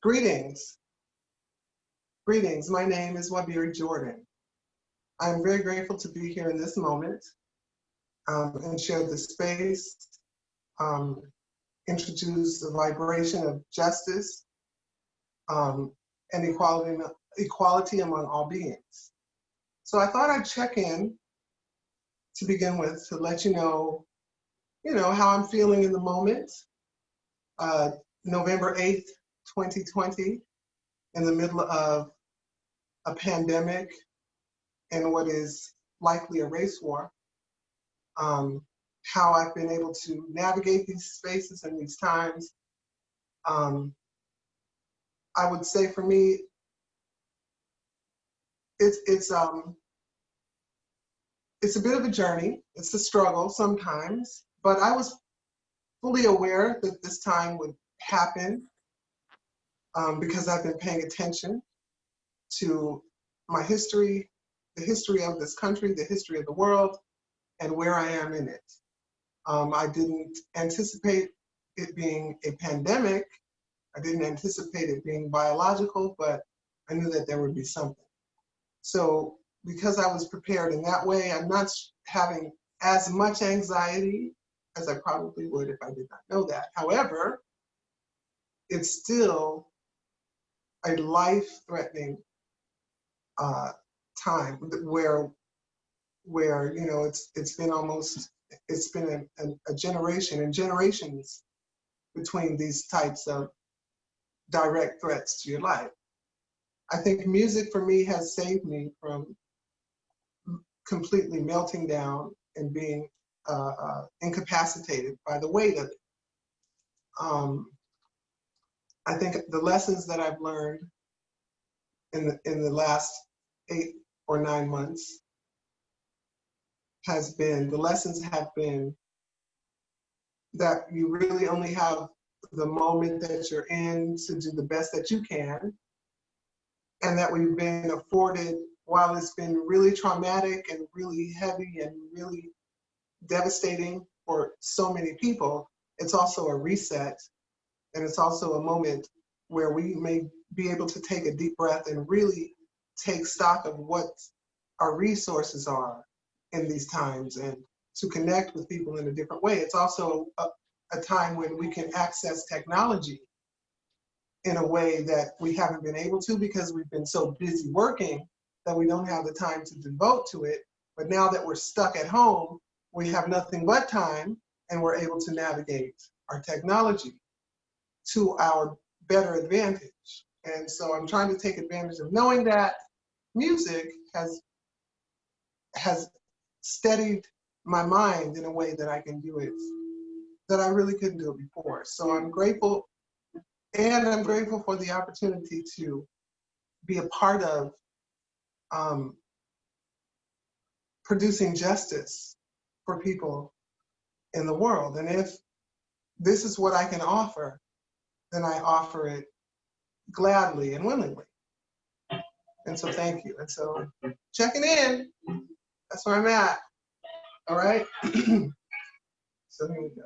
Greetings. Greetings. My name is Leary Jordan. I'm very grateful to be here in this moment and share the space, introduce the vibration of justice and equality among all beings. So I thought I'd check in to begin with to let you know how I'm feeling in the moment. November 8th, 2020, in the middle of a pandemic and what is likely a race war, how I've been able to navigate these spaces and these times. I would say for me, it's a bit of a journey. It's a struggle sometimes, but I was fully aware that this time would happen because I've been paying attention to my history, the history of this country, the history of the world, and where I am in it. I didn't anticipate it being a pandemic. I didn't anticipate it being biological, but I knew that there would be something. So because I was prepared in that way, I'm not having as much anxiety as I probably would if I did not know that. However, it's still a life-threatening time where it's been a generation and generations between these types of direct threats to your life. I think music for me has saved me from completely melting down and being incapacitated by the weight of it. I think the lessons that I've learned in the last 8 or 9 months have been that you really only have the moment that you're in to do the best that you can, and that we've been afforded, while it's been really traumatic and really heavy and really devastating for so many people, it's also a reset, and it's also a moment where we may be able to take a deep breath and really take stock of what our resources are in these times and to connect with people in a different way. It's also a time when we can access technology in a way that we haven't been able to because we've been so busy working that we don't have the time to devote to it. But now that we're stuck at home, we have nothing but time, and we're able to navigate our technology to our better advantage. And so I'm trying to take advantage of knowing that music has steadied my mind in a way that I can do it, that I really couldn't do it before. So I'm grateful, and I'm grateful for the opportunity to be a part of producing justice for people in the world. And if this is what I can offer, then I offer it gladly and willingly. And so thank you. And so checking in, that's where I'm at. All right. So here we go.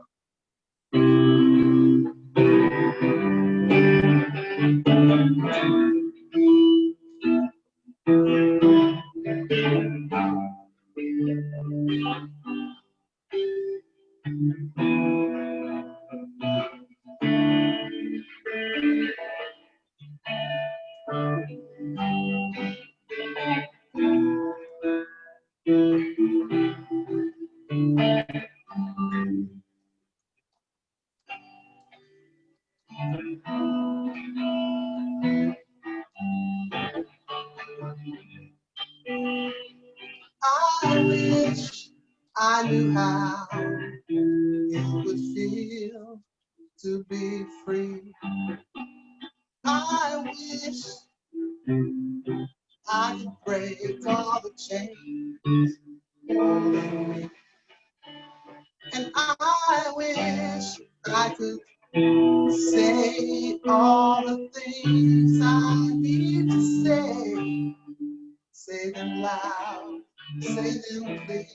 I wish I knew how it would feel to be free. I wish I could break all the chains holding me. And I wish I could say all the things I need to say them loud, say them clear,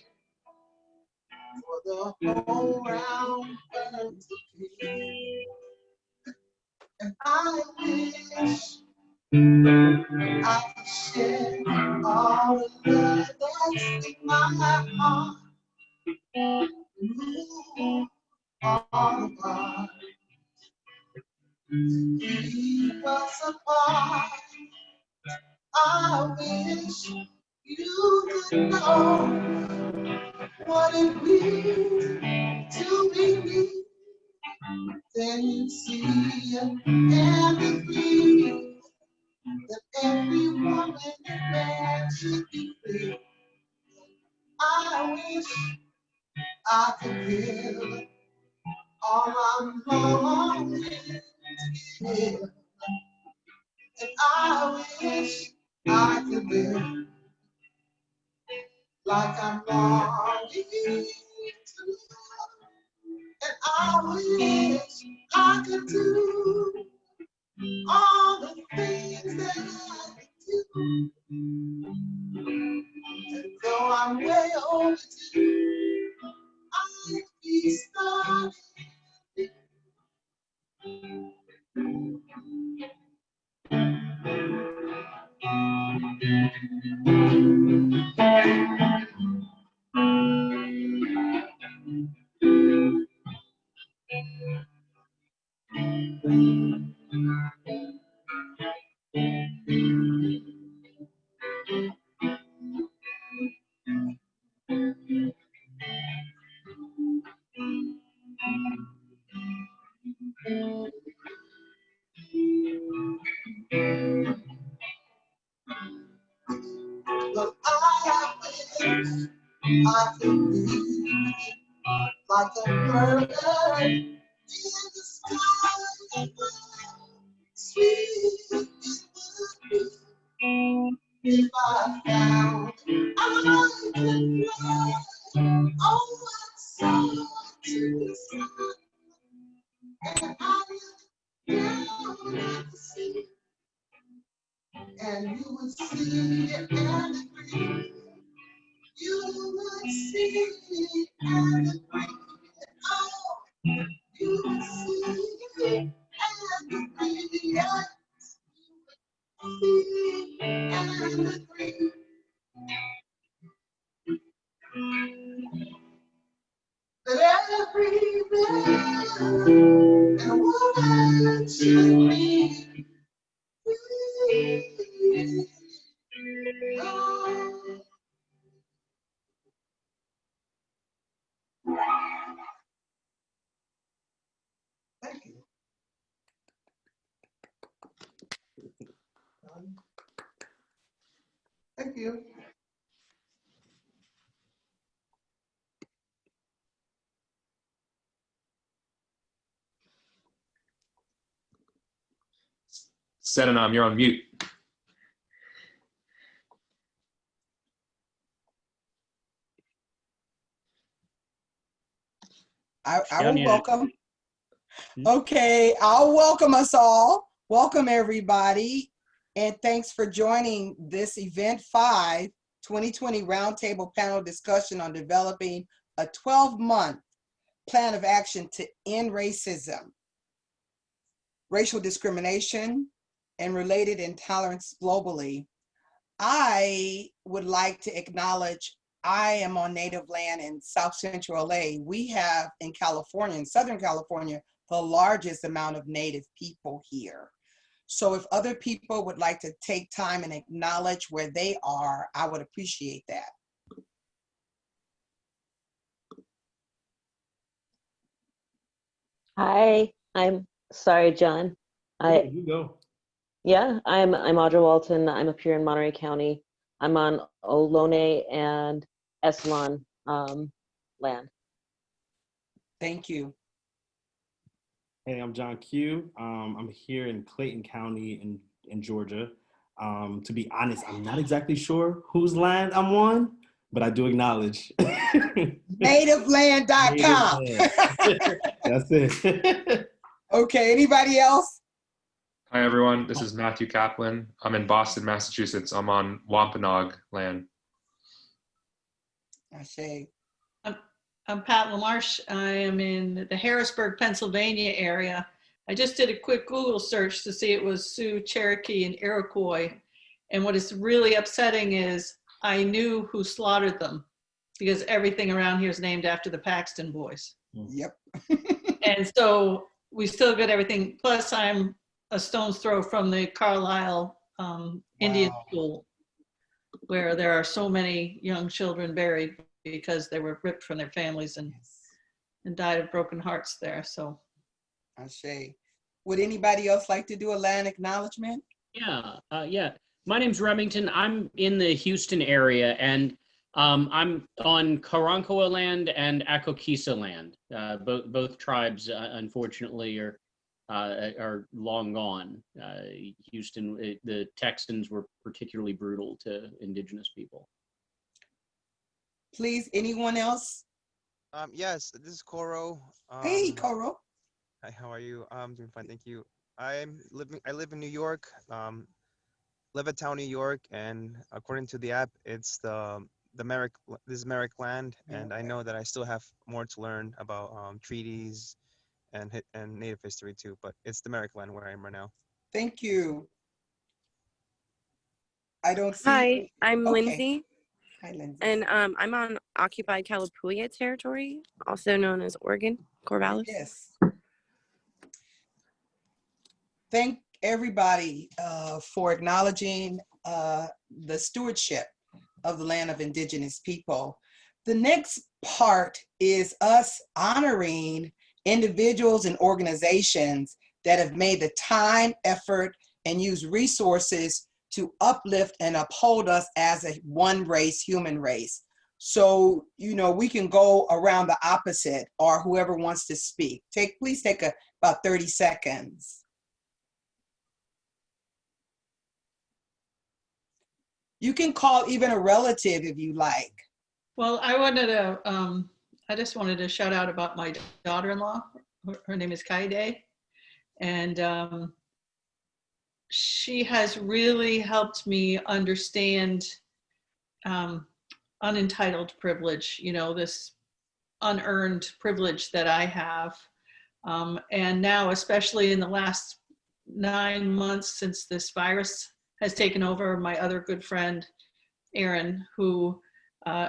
for the whole round world to hear. And I wish I could share all the love that's in my heart. Ooh, all of us keep us apart. I wish you could know what it means to be me. Then you see and agree that every woman and man should be free. I wish I could give all I'm longing to give. And I wish I could live like I'm longing to live. And I wish I could do all the things that I could do. And though I'm way overdue, I'd be starting. But I wish I could be like a bird in the sky. Sweet it would be if I found I could fly outside to the sun. And I look down at the sea, and you would see it and agree. You would see and agree. Oh, you would see and agree. Yes, see and agree. That every man and woman should be free. Oh. Thank you. Thank you. Sedinam, you're on mute. I will welcome. Okay, I'll welcome us all. Welcome everybody, and thanks for joining this event 5, 2020 Roundtable Panel Discussion on developing a 12-month plan of action to end racism, racial discrimination, and related intolerance globally. I would like to acknowledge I am on native land in South Central LA. We have in California, in Southern California, the largest amount of native people here. So if other people would like to take time and acknowledge where they are, I would appreciate that. Hi, I'm sorry, John. You go. Yeah, I'm Audra Walton. I'm up here in Monterey County. I'm on Ohlone and Esalen land. Thank you. Hey, I'm John Q. I'm here in Clayton County in Georgia. To be honest, I'm not exactly sure whose land I'm on, but I do acknowledge. Nativeland.com. That's it. Okay, anybody else? Hi, everyone. This is Matthew Kaplan. I'm in Boston, Massachusetts. I'm on Wampanoag land. Ashe. I'm Pat LaMarche. I am in the Harrisburg, Pennsylvania area. I just did a quick Google search to see it was Sioux, Cherokee, and Iroquois. And what is really upsetting is I knew who slaughtered them because everything around here is named after the Paxton boys. Yep. And so we still get everything. Plus, I'm a stone's throw from the Carlisle Indian School, where there are so many young children buried because they were ripped from their families and died of broken hearts there. So, Ashe. Would anybody else like to do a land acknowledgement? Yeah. My name's Remington. I'm in the Houston area, and I'm on Karankawa land and Akokisa land. Both tribes, unfortunately, are long gone. Houston, the Texans were particularly brutal to indigenous people. Please, anyone else? Yes, this is Koro. Hey, Koro. Hi, how are you? I'm doing fine, thank you. I live in New York, Levittown, New York, and according to the app, it's this is Merrick land, and I know that I still have more to learn about treaties and Native history too, but it's the Merrick land where I am right now. Thank you. I don't see. Hi, I'm Okay. Lindsay. Hi, Lindsay. And I'm on occupied Kalapuya territory, also known as Oregon, Corvallis. Yes. Thank everybody for acknowledging the stewardship of the land of indigenous people. The next part is us honoring individuals and organizations that have made the time, effort, and use resources to uplift and uphold us as a one race, human race. So, we can go around the opposite, or whoever wants to speak. Please take about 30 seconds. You can call even a relative if you like. well, I just wanted to shout out about my daughter-in-law. Her name is Kaide, and she has really helped me understand unentitled privilege, this unearned privilege that I have. And now, especially in the last 9 months since this virus has taken over, my other good friend, Aaron, who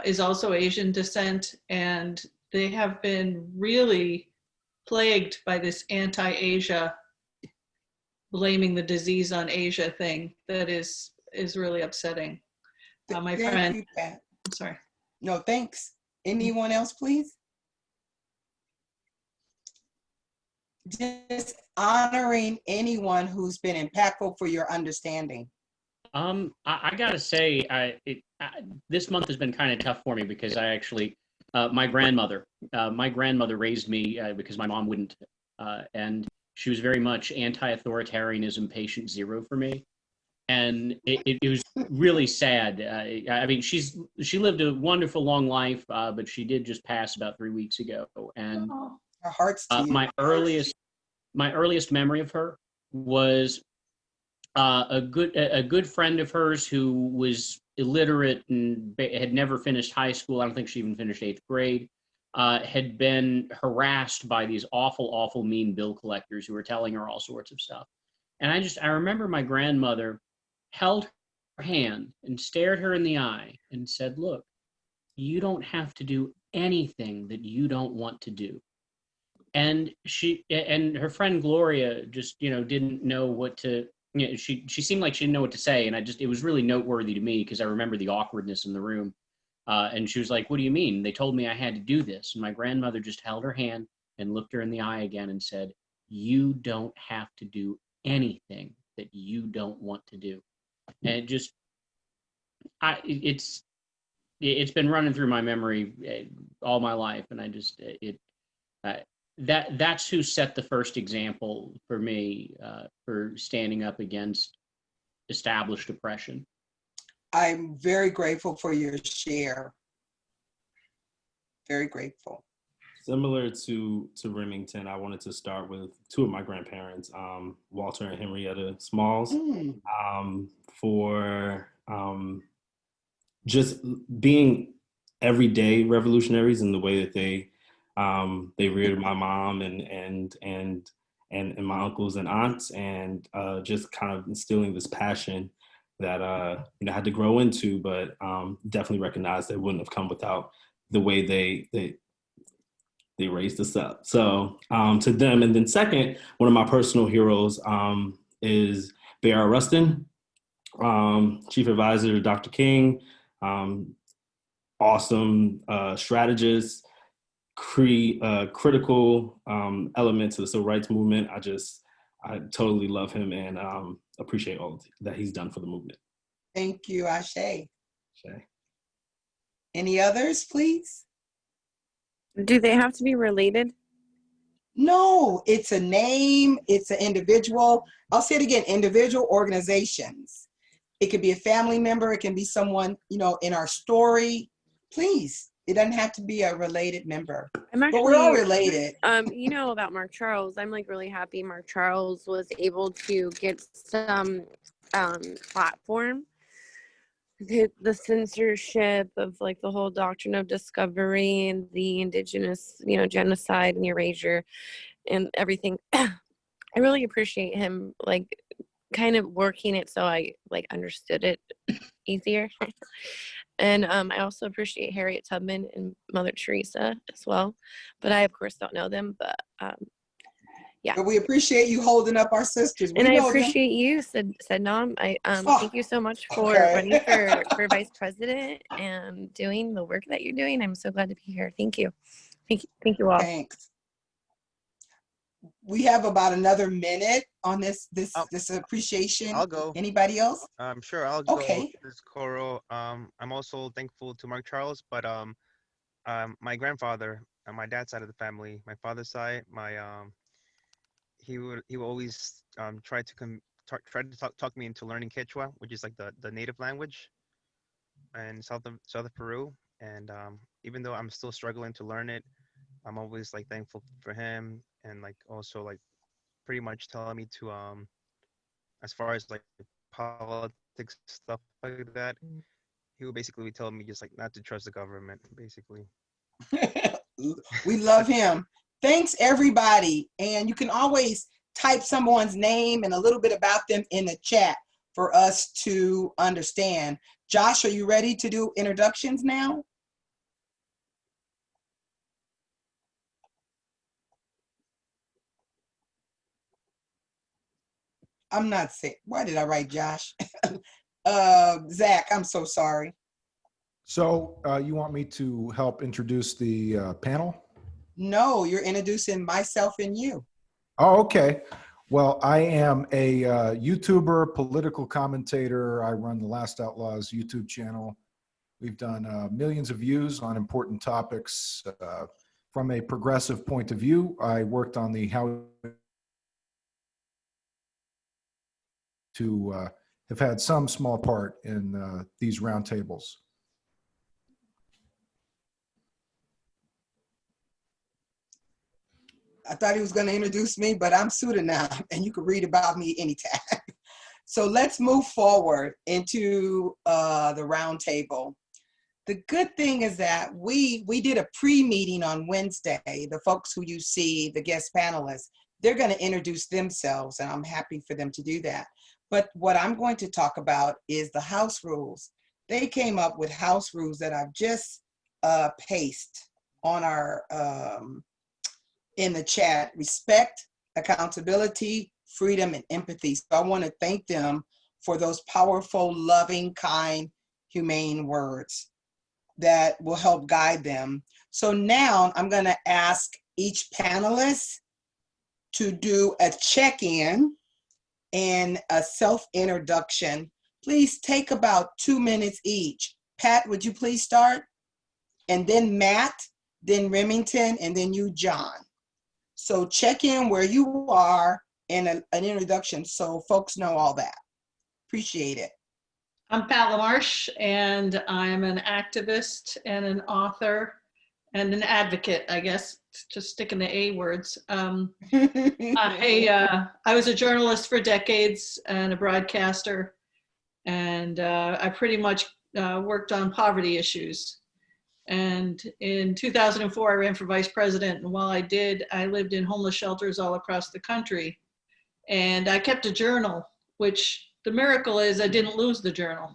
is also Asian descent, and they have been really plagued by this anti-Asia, blaming the disease on Asia thing that is really upsetting. My Thank friend, you, Pat. I'm sorry. No, thanks. Anyone else, please? Just honoring anyone who's been impactful for your understanding. I gotta say, this month has been kind of tough for me because I actually, my grandmother raised me because my mom wouldn't, and she was very much anti-authoritarianism, patient zero for me. And it was really sad. I mean, she lived a wonderful long life, but she did just pass about 3 weeks ago. And Our hearts to you. my earliest memory of her was a good friend of hers who was illiterate and had never finished high school. I don't think she even finished 8th grade. Had been harassed by these awful mean bill collectors who were telling her all sorts of stuff. And I remember my grandmother held her hand and stared her in the eye and said, "Look, you don't have to do anything that you don't want to do." And she and her friend Gloria just, didn't know what to, she seemed like she didn't know what to say. And it was really noteworthy to me because I remember the awkwardness in the room. And she was like, "What do you mean? They told me I had to do this." And my grandmother just held her hand and looked her in the eye again and said, "You don't have to do anything that you don't want to do." And it's been running through my memory all my life. And that's who set the first example for me for standing up against established oppression. I'm very grateful for your share. Very grateful. Similar to Remington, I wanted to start with two of my grandparents, Walter and Henrietta Smalls, for just being everyday revolutionaries in the way that they reared my mom and and my uncles and aunts, and just kind of instilling this passion that I had to grow into, but definitely recognized that wouldn't have come without the way they raised us up. So to them. And then second, one of my personal heroes is Bear Rustin, Chief Advisor to Dr. King, awesome strategist, critical element to the civil rights movement. I totally love him and appreciate all that he's done for the movement. Thank you, Ashe. Okay. Any others, please? Do they have to be related? No, it's a name, it's an individual. I'll say it again, individual organizations. It could be a family member, it can be someone, in our story. Please, it doesn't have to be a related member. But we're all related. About Mark Charles, I'm like really happy Mark Charles was able to get some platform. The censorship of like the whole doctrine of discovery and the indigenous, genocide and erasure and everything. I really appreciate him like kind of working it so I like understood it easier. And I also appreciate Harriet Tubman and Mother Teresa as well. But I of course don't know them, but yeah. But we appreciate you holding up our sisters. And I appreciate you, Sedinam. Thank you so much for running for vice president and doing the work that you're doing. I'm so glad to be here. Thank you. Thank you all. Thanks. We have about another minute on this appreciation. I'll go. Anybody else? Sure, I'll go. Okay. This is Coro. I'm also thankful to Mark Charles, but my grandfather on my dad's side of the family, my father's side, he would always try to talk me into learning Quechua, which is like the native language in south of Peru. And even though I'm still struggling to learn it, I'm always like thankful for him, and like also like pretty much telling me to as far as like politics stuff like that, he would basically be telling me just like not to trust the government, basically. We love him. Thanks, everybody. And you can always type someone's name and a little bit about them in the chat for us to understand. Josh, are you ready to do introductions now? I'm not sick. Why did I write Josh? Zach, I'm so sorry. So you want me to help introduce the panel? No, you're introducing myself and you. Oh, okay. Well, I am a YouTuber, political commentator. I run the Last Outlaws YouTube channel. We've done millions of views on important topics. From a progressive point of view, I worked on the how to have had some small part in these roundtables. I thought he was going to introduce me, but I'm Sedinam, and you can read about me anytime. So let's move forward into the roundtable. The good thing is that we did a pre-meeting on Wednesday. The folks who you see, the guest panelists, they're going to introduce themselves, and I'm happy for them to do that. But what I'm going to talk about is the house rules. They came up with house rules that I've just pasted on our in the chat: respect, accountability, freedom, and empathy. So I want to thank them for those powerful, loving, kind, humane words that will help guide them. So now I'm going to ask each panelist to do a check-in and a self-introduction. Please take about 2 minutes each. Pat, would you please start? And then Matt, then Remington, and then you, John. So check in where you are and an introduction so folks know all that. Appreciate it. I'm Pat LaMarche, and I'm an activist and an author and an advocate, I guess, just sticking the A words. I was a journalist for decades and a broadcaster, and I pretty much worked on poverty issues. And in 2004, I ran for vice president. And while I did, I lived in homeless shelters all across the country. And I kept a journal, which the miracle is I didn't lose the journal.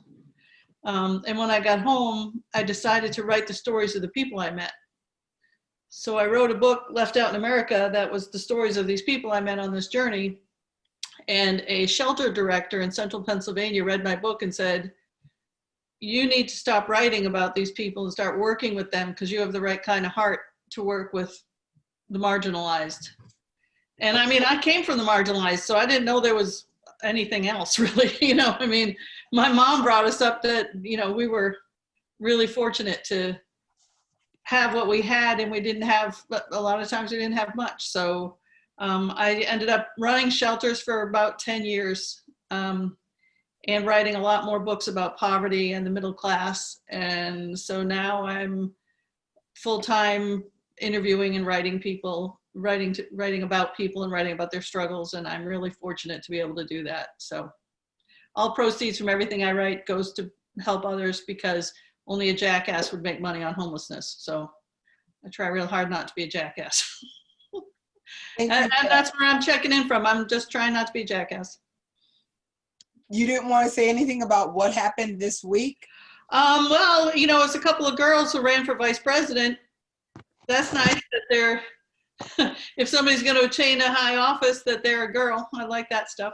And when I got home, I decided to write the stories of the people I met. So I wrote a book, Left Out in America, that was the stories of these people I met on this journey. And a shelter director in central Pennsylvania read my book and said, you need to stop writing about these people and start working with them because you have the right kind of heart to work with the marginalized. And I mean, I came from the marginalized, so I didn't know there was anything else really, you know. I mean, my mom brought us up that, you know, we were really fortunate to have what we had, and we didn't have, a lot of times we didn't have much. So I ended up running shelters for about 10 years and writing a lot more books about poverty and the middle class. And so now I'm full-time interviewing and writing people, writing about people and writing about their struggles. And I'm really fortunate to be able to do that. So all proceeds from everything I write goes to help others, because only a jackass would make money on homelessness. So I try real hard not to be a jackass. And that's where I'm checking in from. I'm just trying not to be a jackass. You didn't want to say anything about what happened this week? Well, you know, it's a couple of girls who ran for vice president. That's nice that they're, if somebody's going to attain a high office, that they're a girl. I like that stuff.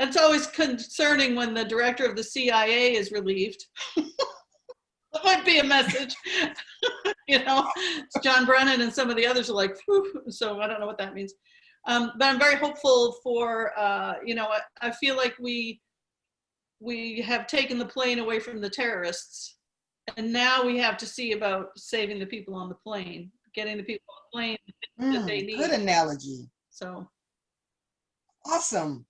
It's always concerning when the director of the CIA is relieved. That might be a message. You know, it's John Brennan and some of the others are like, whew, so I don't know what that means. But I'm very hopeful for, you know, I feel like we have taken the plane away from the terrorists, and now we have to see about saving the people on the plane, getting the people on the plane that they need. Good analogy. So. Awesome.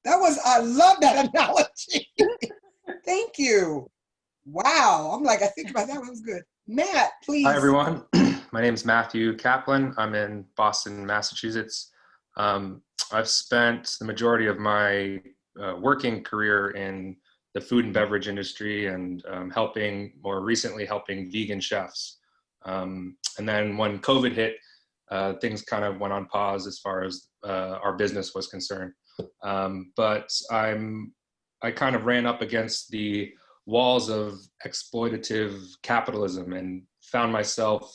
I love that analogy. Thank you. Wow. I'm like, I think about that one. Was good. Matt, please. Hi, everyone. My name is Matthew Kaplan. I'm in Boston, Massachusetts. I've spent the majority of my working career in the food and beverage industry, and more recently helping vegan chefs. And then when COVID hit, things kind of went on pause as far as our business was concerned. But I kind of ran up against the walls of exploitative capitalism and found myself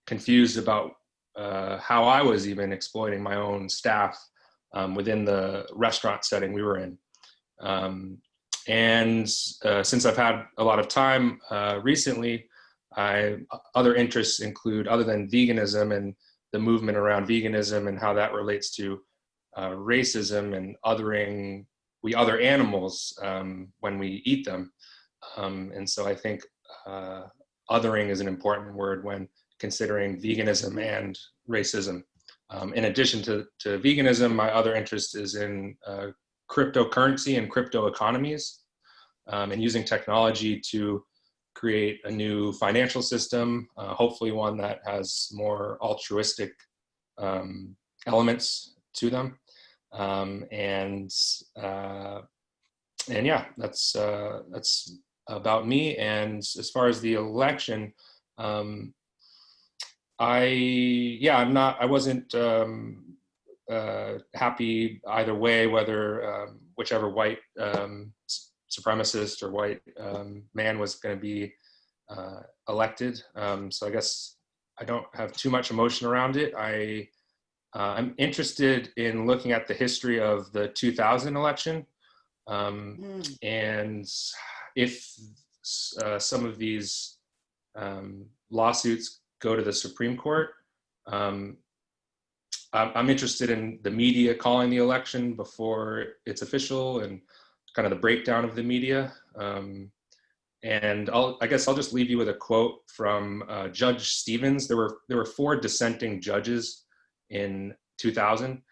confused about how I was even exploiting my own staff within the restaurant setting we were in. And since I've had a lot of time recently, other interests include, other than veganism and the movement around veganism and how that relates to racism and othering, we other animals when we eat them. And so I think othering is an important word when considering veganism and racism. In addition to veganism, my other interest is in cryptocurrency and crypto economies, and using technology to create a new financial system, hopefully one that has more altruistic elements to them. And yeah, that's about me. And as far as the election, I wasn't happy either way, whether whichever white supremacist or white man was going to be elected. So I guess I don't have too much emotion around it. I'm interested in looking at the history of the 2000 election, and if some of these lawsuits go to the Supreme Court. I'm interested in the media calling the election before it's official, and kind of the breakdown of the media. And I guess I'll just leave you with a quote from Judge Stevens. There were 4 dissenting judges in 2000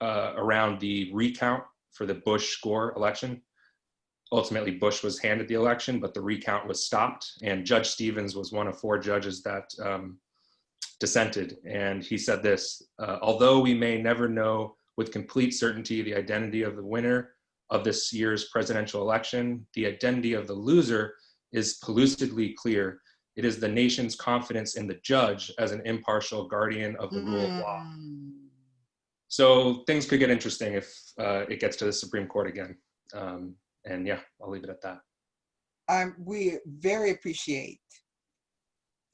around the recount for the Bush-Gore election. Ultimately, Bush was handed the election, but the recount was stopped. And Judge Stevens was one of 4 judges that dissented. And he said this: although we may never know with complete certainty the identity of the winner of this year's presidential election, the identity of the loser is pellucidly clear. It is the nation's confidence in the judge as an impartial guardian of the rule of law. So things could get interesting if it gets to the Supreme Court again. And yeah, I'll leave it at that. We very appreciate.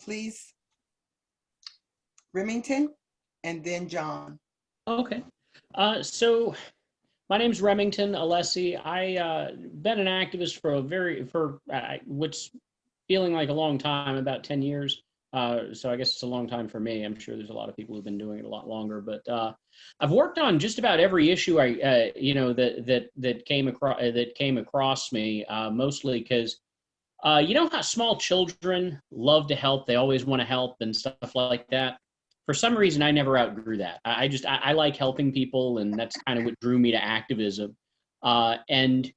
Please, Remington, and then John. Okay. So my name's Remington Alessi. I been an activist for what's feeling like a long time, about 10 years. So I guess it's a long time for me. I'm sure there's a lot of people who've been doing it a lot longer, but I've worked on just about every issue that came across me, mostly because you know how small children love to help, they always want to help and stuff like that. For some reason, I never outgrew that. I like helping people, and that's kind of what drew me to activism. And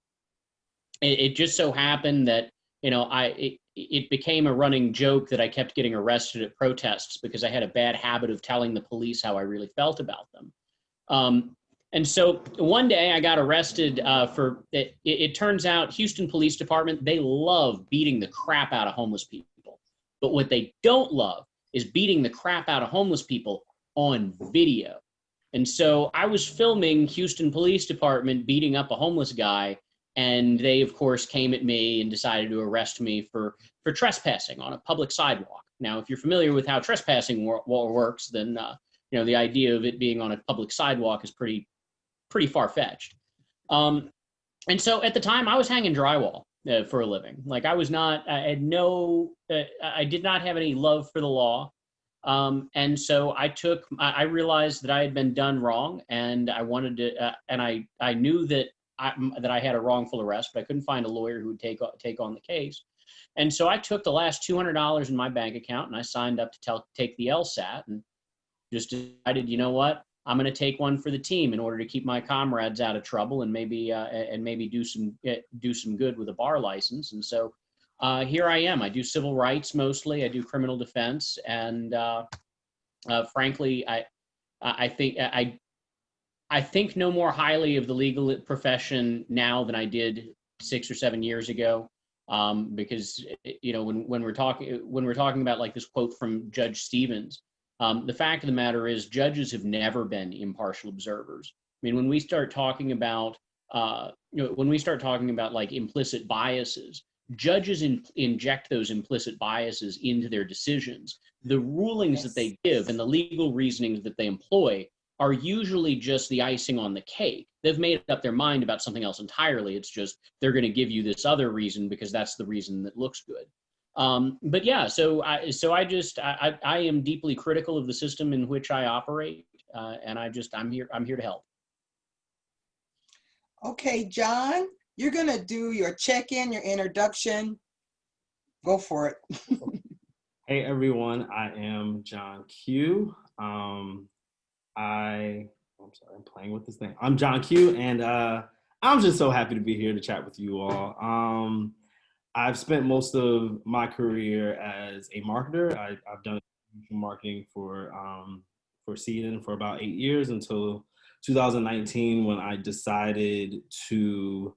it just so happened that, you know, it became a running joke that I kept getting arrested at protests because I had a bad habit of telling the police how I really felt about them. And so one day I got arrested for, it turns out Houston Police Department, they love beating the crap out of homeless people. But what they don't love is beating the crap out of homeless people on video. And so I was filming Houston Police Department beating up a homeless guy, and they, of course, came at me and decided to arrest me for trespassing on a public sidewalk. Now, if you're familiar with how trespassing works, then you know, the idea of it being on a public sidewalk is pretty far-fetched. And so at the time, I was hanging drywall for a living. Like I did not have any love for the law. And so I realized that I had been done wrong, and I wanted to, and I knew that I had a wrongful arrest, but I couldn't find a lawyer who would take on the case. And so I took the last $200 in my bank account and I signed up to take the LSAT, and just decided, you know what, I'm going to take one for the team in order to keep my comrades out of trouble and maybe do some good with a bar license. And so here I am. I do civil rights mostly. I do criminal defense, and frankly, I think no more highly of the legal profession now than I did 6 or 7 years ago, because you know when we're talking about like this quote from Judge Stevens. The fact of the matter is, judges have never been impartial observers. I mean, when we start talking about, like implicit biases, judges inject those implicit biases into their decisions. The rulings that they give and the legal reasonings that they employ are usually just the icing on the cake. They've made up their mind about something else entirely. It's just they're going to give you this other reason because that's the reason that looks good. But yeah, so I am deeply critical of the system in which I operate, and I'm here to help. Okay, John, you're gonna do your check-in, your introduction. Go for it. Hey everyone, I am John Q. I'm sorry, I'm playing with this thing. I'm John Q, and I'm just so happy to be here to chat with you all. I've spent most of my career as a marketer. I've done marketing for Sedinam for about 8 years until 2019, when I decided to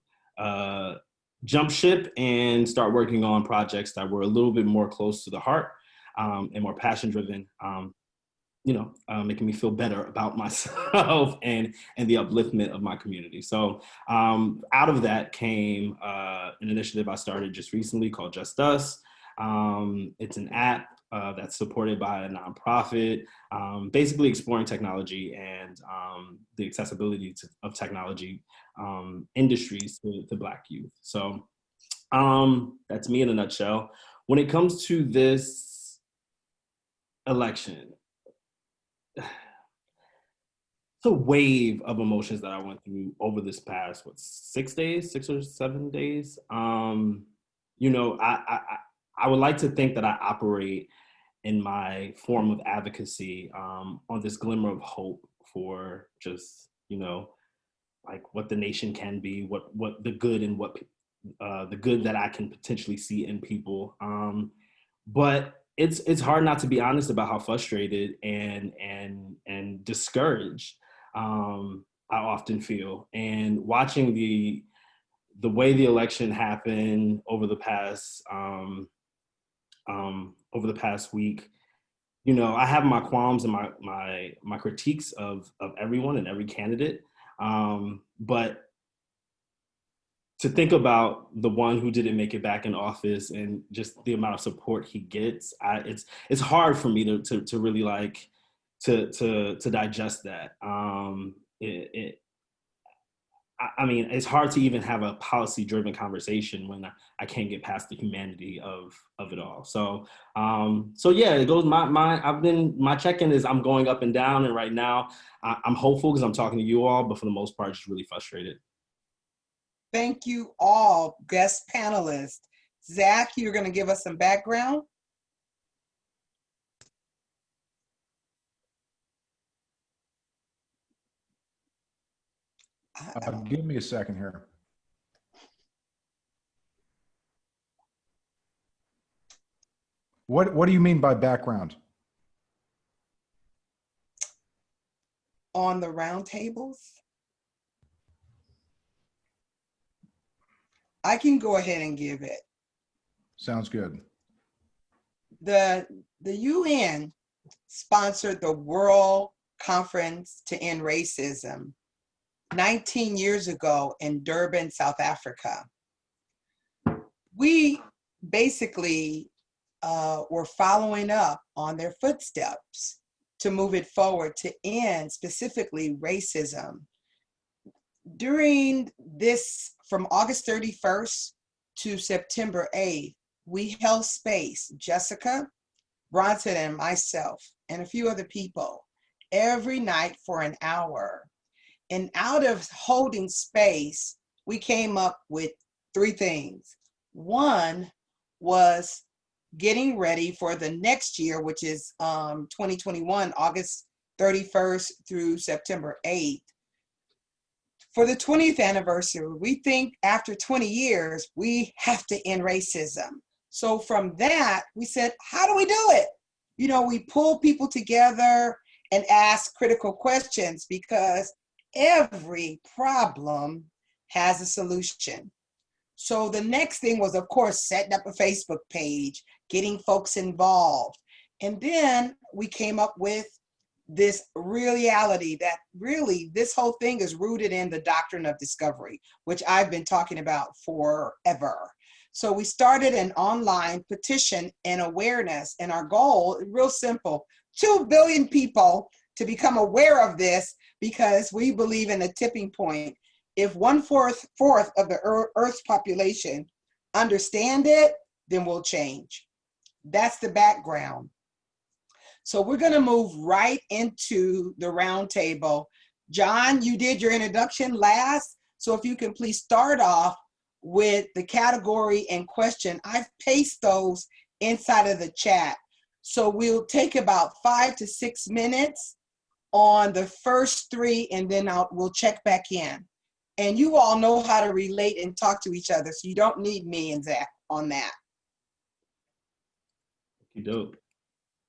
jump ship and start working on projects that were a little bit more close to the heart and more passion driven. Making me feel better about myself and the upliftment of my community. So out of that came an initiative I started just recently called Just Us. It's an app that's supported by a nonprofit, basically exploring technology and the accessibility of technology industries to Black youth. So that's me in a nutshell. When it comes to this election, it's a wave of emotions that I went through over this past, 6 or 7 days. I would like to think that I operate in my form of advocacy on this glimmer of hope for just, like what the nation can be, what the good and what the good that I can potentially see in people. But it's hard not to be honest about how frustrated and discouraged I often feel. And watching the way the election happened over the past week, you know, I have my qualms and my critiques of everyone and every candidate, but to think about the one who didn't make it back in office and just the amount of support he gets, it's hard for me to really like to digest that. I mean, it's hard to even have a policy-driven conversation when I can't get past the humanity of it all. So yeah, it goes. My check-in is I'm going up and down, and right now I'm hopeful because I'm talking to you all, but for the most part, just really frustrated. Thank you all, guest panelists. Zach, you're going to give us some background. Give me a second here. What do you mean by background? On the roundtables? I can go ahead and give it. Sounds good. The UN sponsored the World Conference to End Racism 19 years ago in Durban, South Africa. We basically were following up on their footsteps to move it forward to end specifically racism. During this, from August 31st to September 8th, we held space, Jessica, Bronson, and myself, and a few other people, every night for an hour. And out of holding space, we came up with 3 things. One was getting ready for the next year, which is 2021, August 31st through September 8th. For the 20th anniversary, we think after 20 years, we have to end racism. So from that, we said, how do we do it? You know, we pull people together and ask critical questions because every problem has a solution. So the next thing was, of course, setting up a Facebook page, getting folks involved. And then we came up with this reality that really this whole thing is rooted in the doctrine of discovery, which I've been talking about forever. So we started an online petition and awareness, and our goal, real simple, 2 billion people to become aware of this, because we believe in a tipping point. If 1/4 of the Earth's population understand it, then we'll change. That's the background. So we're going to move right into the roundtable. John, you did your introduction last, so if you can please start off with the category and question. I've pasted those inside of the chat. So we'll take about 5 to 6 minutes on the first 3, and then we'll check back in. And you all know how to relate and talk to each other, so you don't need me and Zach on that. Dope.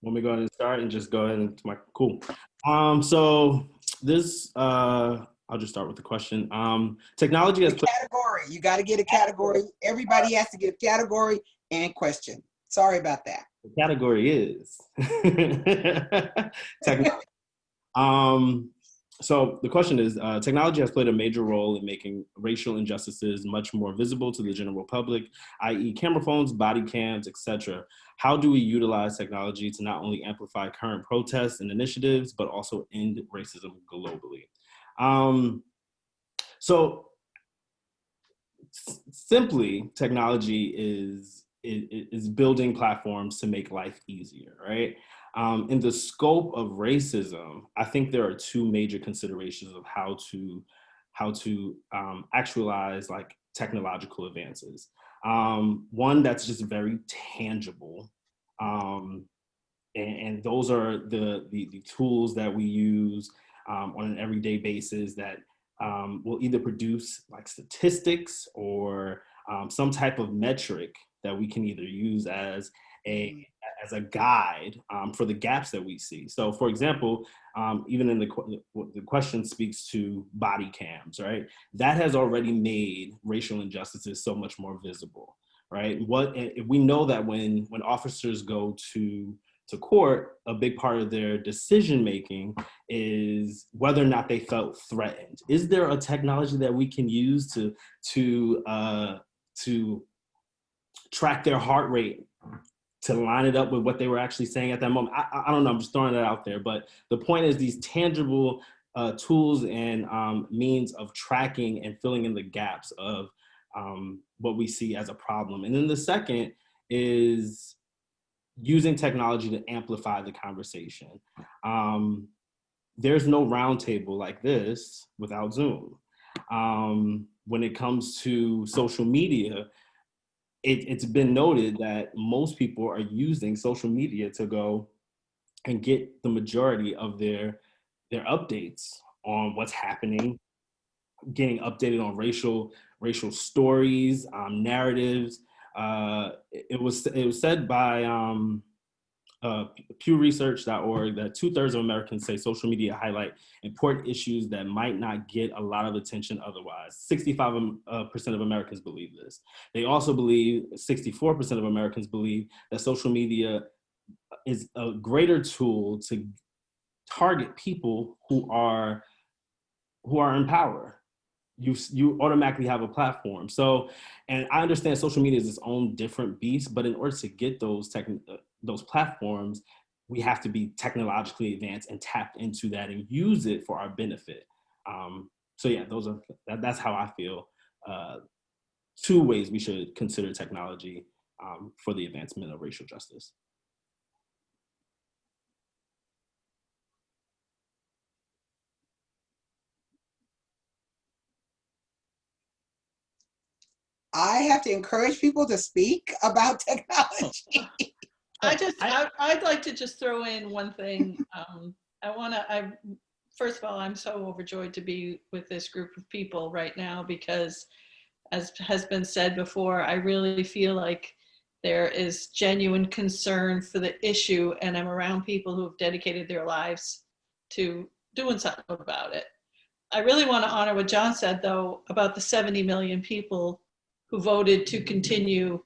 Want me to go ahead and start and just go ahead into my, cool. So this, I'll just start with the question. Technology has put category. You got to get a category. Everybody has to get a category and question. Sorry about that. The category is technology. So the question is, technology has played a major role in making racial injustices much more visible to the general public, i.e. camera phones, body cams, etc. How do we utilize technology to not only amplify current protests and initiatives, but also end racism globally? So simply, technology is building platforms to make life easier, right? In the scope of racism, I think there are 2 major considerations of how to actualize like technological advances. One that's just very tangible, and those are the tools that we use on an everyday basis that will either produce like statistics or some type of metric that we can either use as as a guide for the gaps that we see. So for example, even in the question speaks to body cams, right? That has already made racial injustices so much more visible, right? We know that when officers go to court, a big part of their decision making is whether or not they felt threatened. Is there a technology that we can use to track their heart rate, to line it up with what they were actually saying at that moment? I don't know, I'm just throwing that out there. But the point is, these tangible tools and means of tracking and filling in the gaps of what we see as a problem. And then the second is using technology to amplify the conversation. There's no roundtable like this without Zoom. When it comes to social media, it's been noted that most people are using social media to go and get the majority of their updates on what's happening, getting updated on racial stories, narratives. It was said by PewResearch.org that 2/3 of Americans say social media highlight important issues that might not get a lot of attention otherwise. 65% of Americans believe this. They also believe, 64% of Americans believe that social media is a greater tool to target people who are in power. You automatically have a platform. So, and I understand social media is its own different beast, but in order to get those platforms, we have to be technologically advanced and tap into that and use it for our benefit. So yeah, that's how I feel. 2 ways we should consider technology for the advancement of racial justice. I have to encourage people to speak about technology. I'd like to just throw in one thing. First of all, I'm so overjoyed to be with this group of people right now because, as has been said before, I really feel like there is genuine concern for the issue, and I'm around people who have dedicated their lives to doing something about it. I really want to honor what John said, though, about the 70 million people who voted to continue,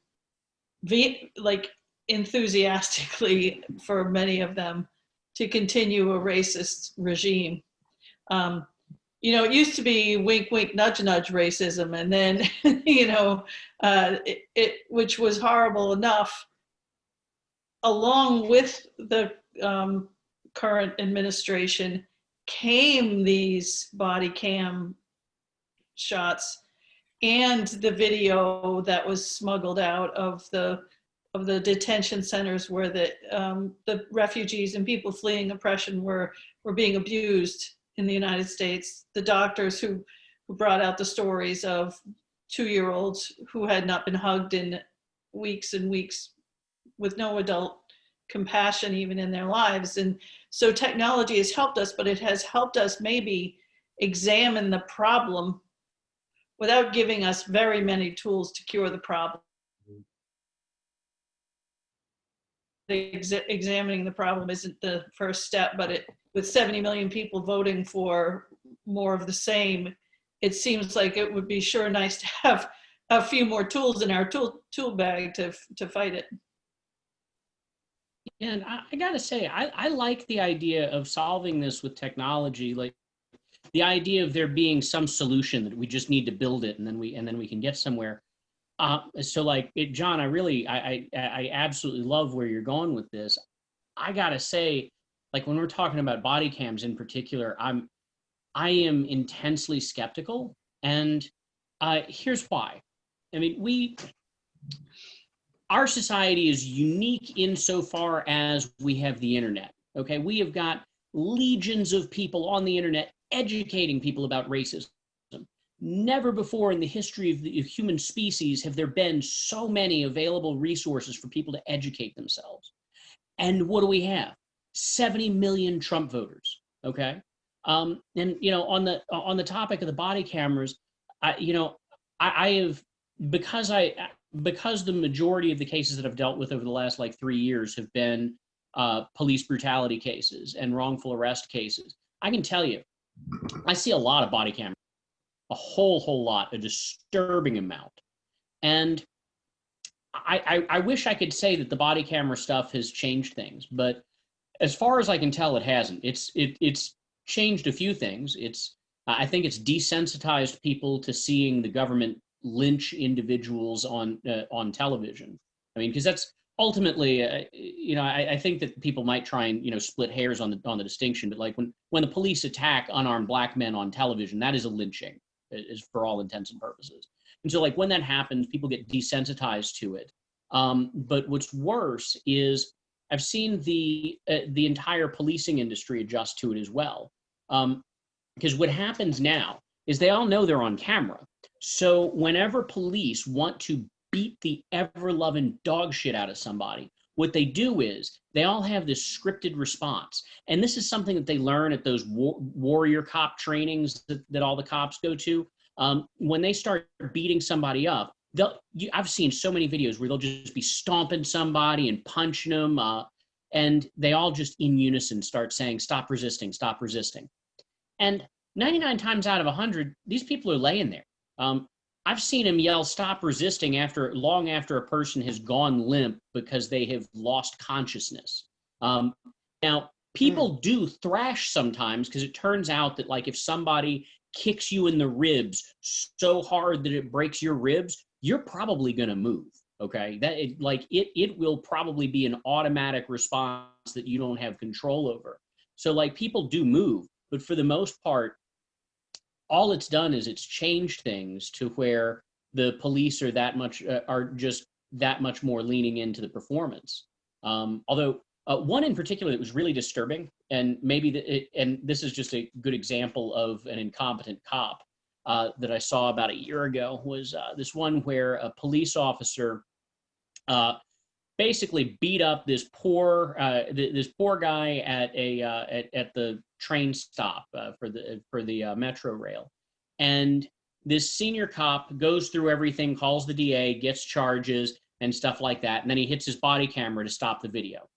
enthusiastically, for many of them, to continue a racist regime. It used to be wink, wink, nudge, nudge racism, and then, which was horrible enough. Along with the current administration came these body cam shots and the video that was smuggled out of the detention centers where the refugees and people fleeing oppression were being abused in the United States. The doctors who brought out the stories of 2-year-olds who had not been hugged in weeks and weeks with no adult compassion even in their lives. And so technology has helped us, but it has helped us maybe examine the problem without giving us very many tools to cure the problem. Examining the problem isn't the first step, but with 70 million people voting for more of the same, it seems like it would be sure nice to have a few more tools in our tool bag to fight it. And I gotta say, I like the idea of solving this with technology, like the idea of there being some solution that we just need to build it and then we can get somewhere. So like, John, I absolutely love where you're going with this. I gotta say, like when we're talking about body cams in particular, I am intensely skeptical, and here's why. I mean, our society is unique insofar as we have the internet. Okay, we have got legions of people on the internet educating people about racism. Never before in the history of the human species have there been so many available resources for people to educate themselves. And what do we have? 70 million Trump voters. Okay, and on the topic of the body cameras, I have, because because the majority of the cases that I've dealt with over the last like 3 years have been police brutality cases and wrongful arrest cases, I can tell you, I see a lot of body cameras, a whole lot, a disturbing amount. And I wish I could say that the body camera stuff has changed things, but as far as I can tell, it hasn't. It's changed a few things. I think it's desensitized people to seeing the government lynch individuals on television. I mean, because that's ultimately, I think that people might try and split hairs on the distinction, but like when the police attack unarmed black men on television, that is a lynching, is for all intents and purposes. And so like when that happens, people get desensitized to it. But what's worse is I've seen the entire policing industry adjust to it as well. Because what happens now is they all know they're on camera. So whenever police want to beat the ever-loving dog shit out of somebody, what they do is they all have this scripted response. And this is something that they learn at those warrior cop trainings that all the cops go to. When they start beating somebody up, I've seen so many videos where they'll just be stomping somebody and punching them, and they all just in unison start saying, "Stop resisting, stop resisting." And 99 times out of 100, these people are laying there. I've seen them yell, "Stop resisting," long after a person has gone limp because they have lost consciousness. Now, people do thrash sometimes because it turns out that like if somebody kicks you in the ribs so hard that it breaks your ribs, you're probably going to move. Okay, it will probably be an automatic response that you don't have control over. So like people do move, but for the most part, all it's done is it's changed things to where the police are just that much more leaning into the performance. Although one in particular that was really disturbing, and and this is just a good example of an incompetent cop that I saw about a year ago, was this one where a police officer basically beat up this poor guy at the train stop for the metro rail, and this senior cop goes through everything, calls the DA, gets charges and stuff like that, and then he hits his body camera to stop the video.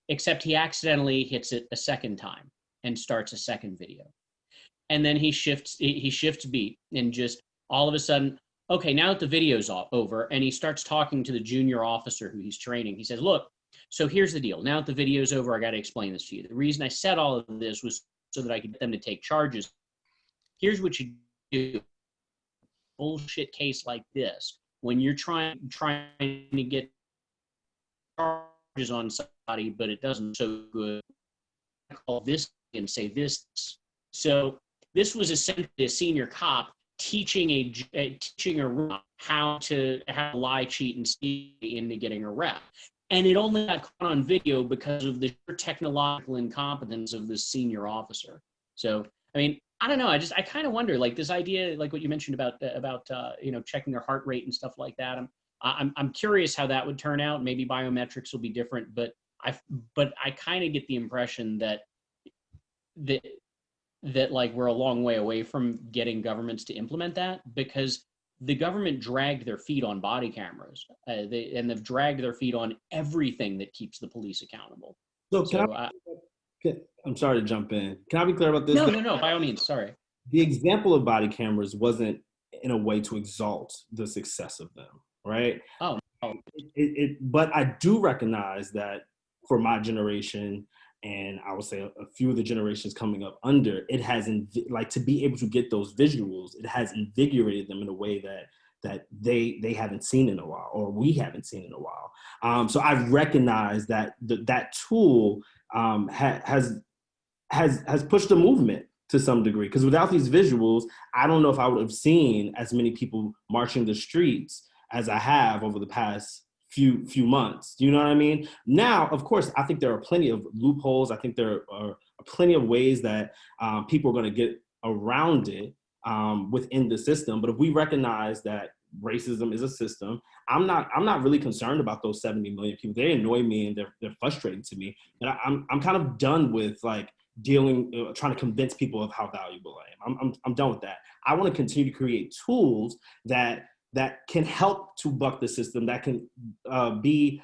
Except he accidentally hits it a second time and starts a second video. And then he shifts beat and just all of a sudden, okay, now that the video's over, and he starts talking to the junior officer who he's training. He says, "Look, so here's the deal. Now that the video's over, I got to explain this to you. The reason I said all of this was so that I could get them to take charges. Here's what you do. Bullshit case like this, when you're trying to get charges on somebody, but it doesn't so good, I call this and say this." So this was essentially a senior cop teaching a how to lie, cheat, and steal into getting a rep. And it only got caught on video because of the technological incompetence of this senior officer. So, I mean, I don't know. I kind of wonder, like this idea, like what you mentioned about checking their heart rate and stuff like that. I'm curious how that would turn out. Maybe biometrics will be different, but I kind of get the impression that like we're a long way away from getting governments to implement that, because the government dragged their feet on body cameras. They've dragged their feet on everything that keeps the police accountable. I'm sorry to jump in. Can I be clear about this? No, by all means, sorry. The example of body cameras wasn't in a way to exalt the success of them, right? Oh. But I do recognize that for my generation, and I would say a few of the generations coming up under, it has, to be able to get those visuals, it has invigorated them in a way that they haven't seen in a while, or we haven't seen in a while. So I recognize that that tool has pushed the movement to some degree, because without these visuals, I don't know if I would have seen as many people marching the streets as I have over the past few months. Do you know what I mean? Now, of course, I think there are plenty of loopholes. I think there are plenty of ways that people are going to get around it within the system. But if we recognize that racism is a system, I'm not really concerned about those 70 million people. They annoy me and they're frustrating to me. And I'm kind of done with like trying to convince people of how valuable I am. I'm done with that. I want to continue to create tools that that can help to buck the system, that can be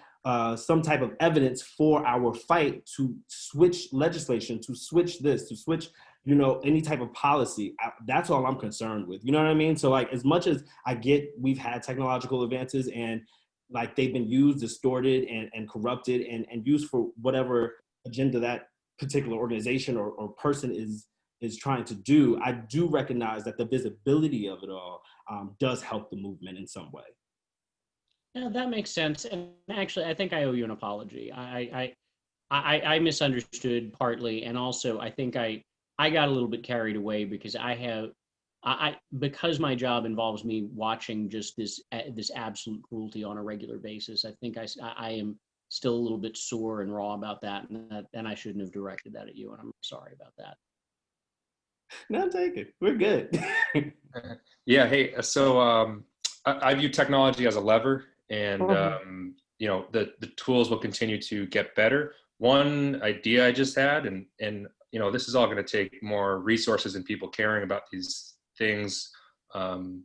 some type of evidence for our fight to switch legislation, to switch this, to switch, any type of policy. That's all I'm concerned with. You know what I mean? So like, as much as I get, we've had technological advances and like they've been used, distorted and corrupted and used for whatever agenda that particular organization or person is trying to do, I do recognize that the visibility of it all does help the movement in some way. Yeah, that makes sense. And actually, I think I owe you an apology. I misunderstood partly, and also I think I got a little bit carried away because because my job involves me watching just this absolute cruelty on a regular basis. I think I am still a little bit sore and raw about that, and I shouldn't have directed that at you, and I'm sorry about that. No, take it. We're good. Yeah. Hey. So I view technology as a lever, and the tools will continue to get better. One idea I just had, and this is all going to take more resources and people caring about these things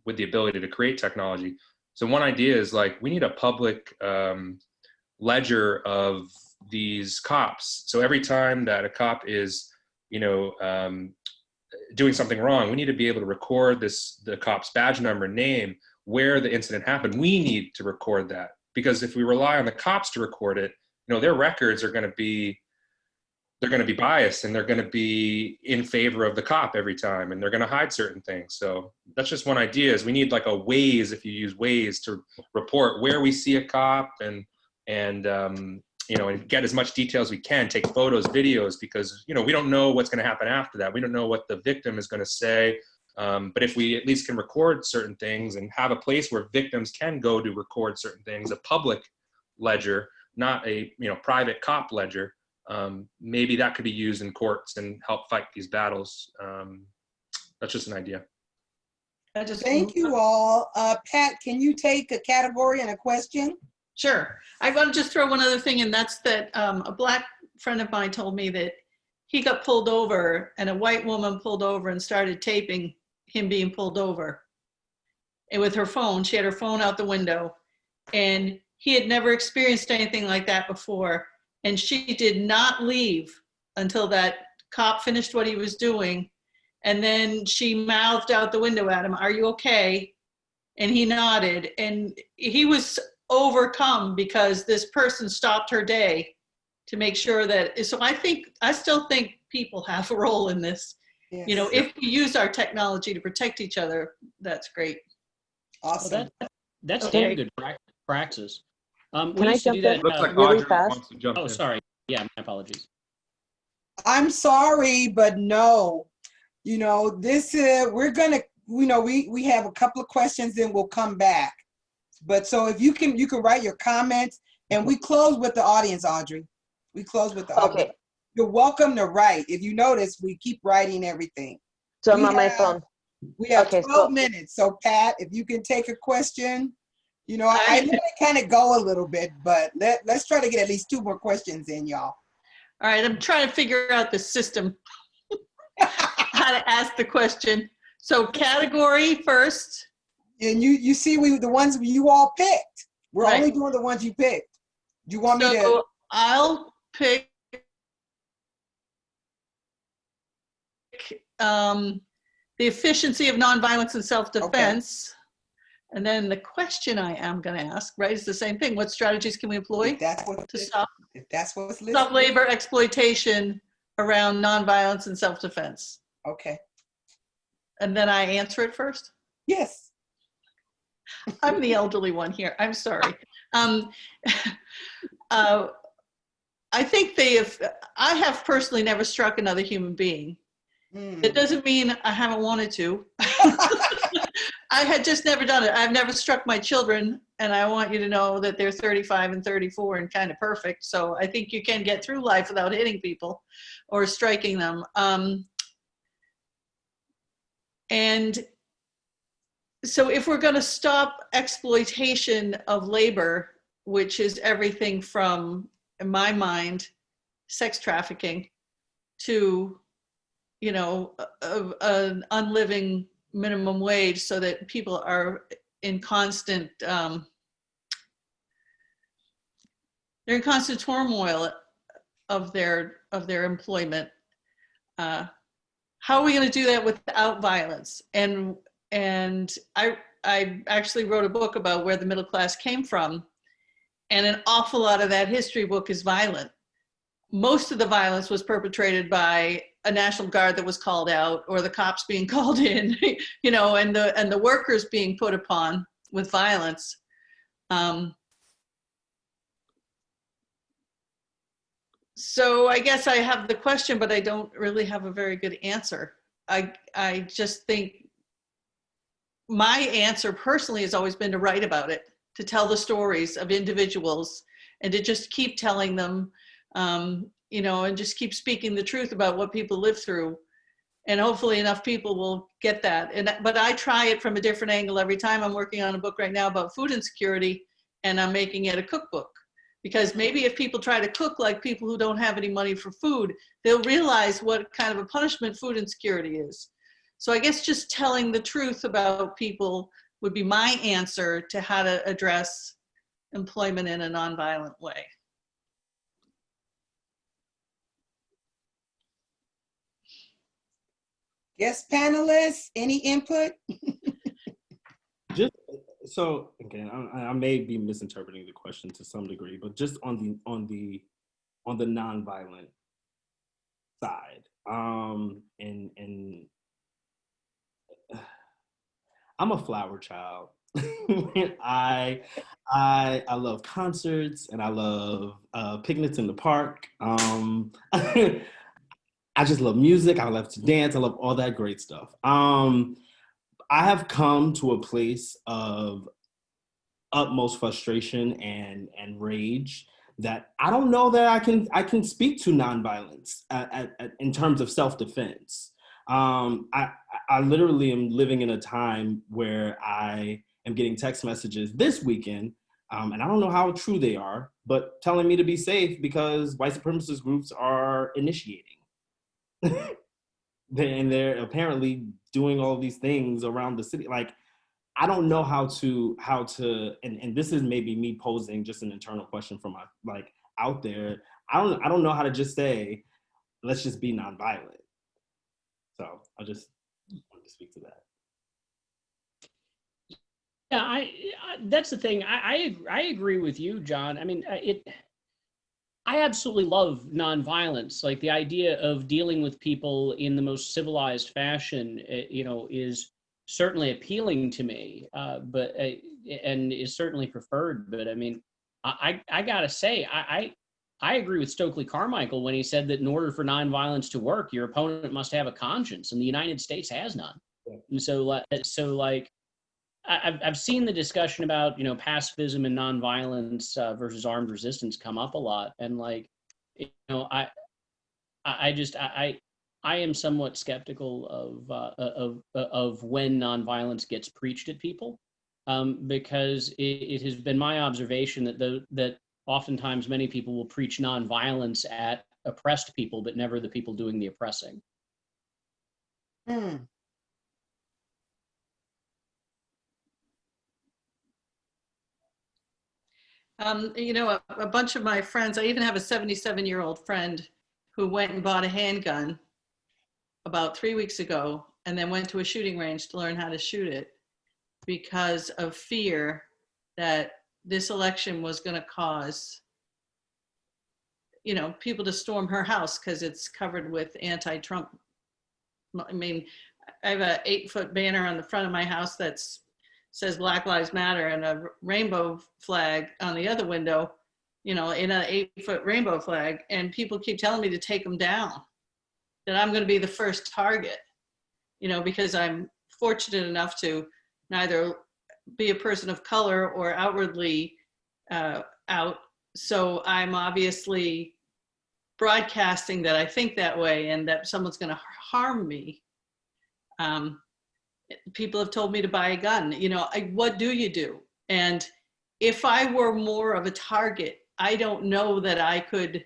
with the ability to create technology. So one idea is like we need a public ledger of these cops. So every time that a cop is, doing something wrong, we need to be able to record the cop's badge number, name, where the incident happened. We need to record that, because if we rely on the cops to record it, their records are going to be, they're going to be biased, and they're going to be in favor of the cop every time, and they're going to hide certain things. So that's just one idea, is we need like a Waze, if you use Waze, to report where we see a cop and get as much detail as we can, take photos, videos, because, we don't know what's going to happen after that. We don't know what the victim is going to say. But if we at least can record certain things and have a place where victims can go to record certain things, a public ledger, not a, private cop ledger, maybe that could be used in courts and help fight these battles. That's just an idea. Thank you all. Pat, can you take a category and a question? Sure. I want to just throw one other thing in. That's that a Black friend of mine told me that he got pulled over and a white woman pulled over and started taping him being pulled over. And with her phone, she had her phone out the window, and he had never experienced anything like that before. And she did not leave until that cop finished what he was doing. And then she mouthed out the window at him, "Are you okay?" And he nodded, and he was overcome because this person stopped her day to make sure that, so I still think people have a role in this. Yes. If we use our technology to protect each other, that's great. Awesome. Well, that's Okay. damn good praxis. We Can I used to do jump that. in Looks like really Audrey fast? wants to jump Oh, in. sorry. Yeah, my apologies. I'm sorry, but no. This we're gonna, we have a couple of questions, then we'll come back. But so if you can write your comments, and we close with the audience, Audrey. We close with the audience. Okay. You're welcome to write. If you notice, we keep writing everything. So I'm We on my have- phone. We have Okay, 12 minutes. So Pat, if you can take a question, I know I kind of go a little bit, but let's try to get at least 2 more questions in, y'all. All right, I'm trying to figure out the system, how to ask the question. So category first. And you see, the ones you all picked. We're Right. only doing the ones you picked. Do you want me to? So I'll pick the efficiency of nonviolence and self-defense. And then the question I am going to ask, right, is the same thing. What strategies can we employ If that's what's listed. stop labor exploitation around nonviolence and self-defense? Okay. And then I answer it first? Yes. I'm the elderly one here. I'm sorry. I think I have personally never struck another human being. It doesn't mean I haven't wanted to. I had just never done it. I've never struck my children, and I want you to know that they're 35 and 34 and kind of perfect. So I think you can get through life without hitting people or striking them. And so if we're going to stop exploitation of labor, which is everything from, in my mind, sex trafficking to, an unliving minimum wage so that people are in constant, they're in constant turmoil of their employment. How are we going to do that without violence? And I actually wrote a book about where the middle class came from, and an awful lot of that history book is violent. Most of the violence was perpetrated by a National Guard that was called out, or the cops being called in, you know, and the workers being put upon with violence. So I guess I have the question, but I don't really have a very good answer. I just think my answer personally has always been to write about it, to tell the stories of individuals, and to just keep telling them, you know, and just keep speaking the truth about what people live through. And hopefully enough people will get that. But I try it from a different angle every time. I'm working on a book right now about food insecurity, and I'm making it a cookbook. Because maybe if people try to cook like people who don't have any money for food, they'll realize what kind of a punishment food insecurity is. So I guess just telling the truth about people would be my answer to how to address employment in a nonviolent way. Yes, panelists, any input? Just so again, I may be misinterpreting the question to some degree, but just on the nonviolent side, and I'm a flower child. I love concerts, and I love picnics in the park. I just love music. I love to dance. I love all that great stuff. I have come to a place of utmost frustration and rage that I don't know that I can speak to nonviolence in terms of self-defense. I literally am living in a time where I am getting text messages this weekend, and I don't know how true they are, but telling me to be safe because white supremacist groups are initiating. And they're apparently doing all these things around the city. Like, I don't know how to, and this is maybe me posing just an internal question from my, like, out there. I don't know how to just say, let's just be nonviolent. So I just wanted to speak to that. Yeah, that's the thing. I agree with you, John. I mean, I absolutely love nonviolence. Like, the idea of dealing with people in the most civilized fashion, you know, is certainly appealing to me, but and is certainly preferred. But I mean, I gotta say, I agree with Stokely Carmichael when he said that in order for nonviolence to work, your opponent must have a conscience, and the United States has none. Yeah. And so like. I've seen the discussion about, you know, pacifism and nonviolence versus armed resistance come up a lot, and, like, you know, I am somewhat skeptical of when nonviolence gets preached at people, because it has been my observation that oftentimes many people will preach nonviolence at oppressed people, but never the people doing the oppressing. You know, a bunch of my friends, I even have a 77-year-old friend who went and bought a handgun about 3 weeks ago, and then went to a shooting range to learn how to shoot it because of fear that this election was going to cause, you know, people to storm her house because it's covered with anti-Trump. I mean, I have a 8-foot banner on the front of my house that's says Black Lives Matter, and a rainbow flag on the other window, you know, in an 8-foot rainbow flag. And people keep telling me to take them down, that I'm going to be the first target, you know, because I'm fortunate enough to neither be a person of color or outwardly out. So I'm obviously broadcasting that I think that way and that someone's going to harm me. People have told me to buy a gun. You know, what do you do? And if I were more of a target, I don't know that I could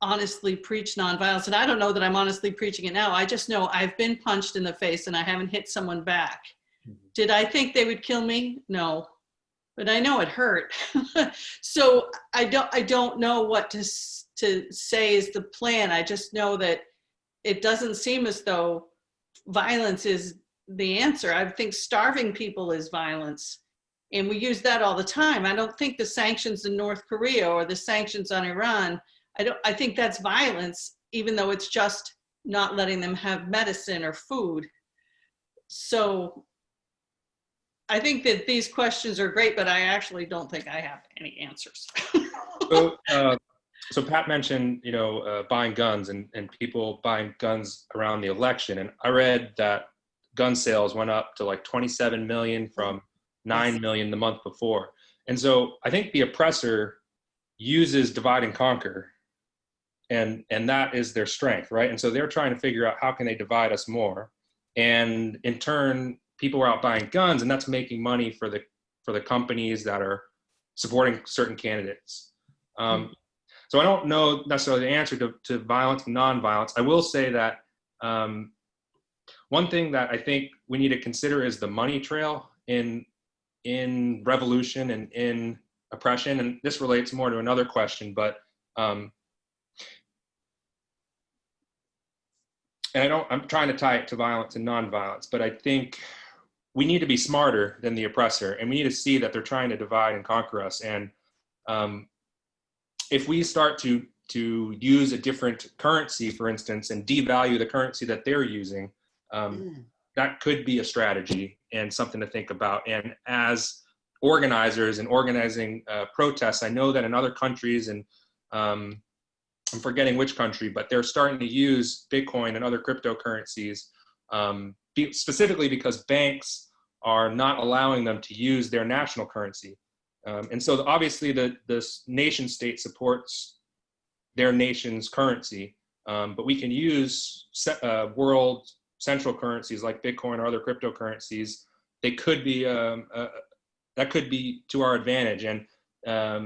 honestly preach nonviolence. And I don't know that I'm honestly preaching it now. I just know I've been punched in the face and I haven't hit someone back. Did I think they would kill me? No, but I know it hurt. So I don't know what to say is the plan. I just know that it doesn't seem as though violence is the answer. I think starving people is violence. And we use that all the time. I don't think the sanctions in North Korea or the sanctions on Iran, I think that's violence, even though it's just not letting them have medicine or food. So I think that these questions are great, but I actually don't think I have any answers. So Pat mentioned, buying guns and people buying guns around the election. And I read that gun sales went up to like 27 million from 9 million the month before. And so I think the oppressor uses divide and conquer, and that is their strength, right? And so they're trying to figure out how can they divide us more. And in turn, people are out buying guns, and that's making money for the companies that are supporting certain candidates. So I don't know necessarily the answer to violence and nonviolence. I will say that one thing that I think we need to consider is the money trail in revolution and in oppression. And this relates more to another question, but and I'm trying to tie it to violence and nonviolence, but I think we need to be smarter than the oppressor, and we need to see that they're trying to divide and conquer us. And if we start to use a different currency, for instance, and devalue the currency that they're using, that could be a strategy and something to think about. And as organizers and organizing protests, I know that in other countries, and I'm forgetting which country, but they're starting to use Bitcoin and other cryptocurrencies, specifically because banks are not allowing them to use their national currency. And so obviously the nation state supports their nation's currency, but we can use world central currencies like Bitcoin or other cryptocurrencies. They could be, that could be to our advantage. And I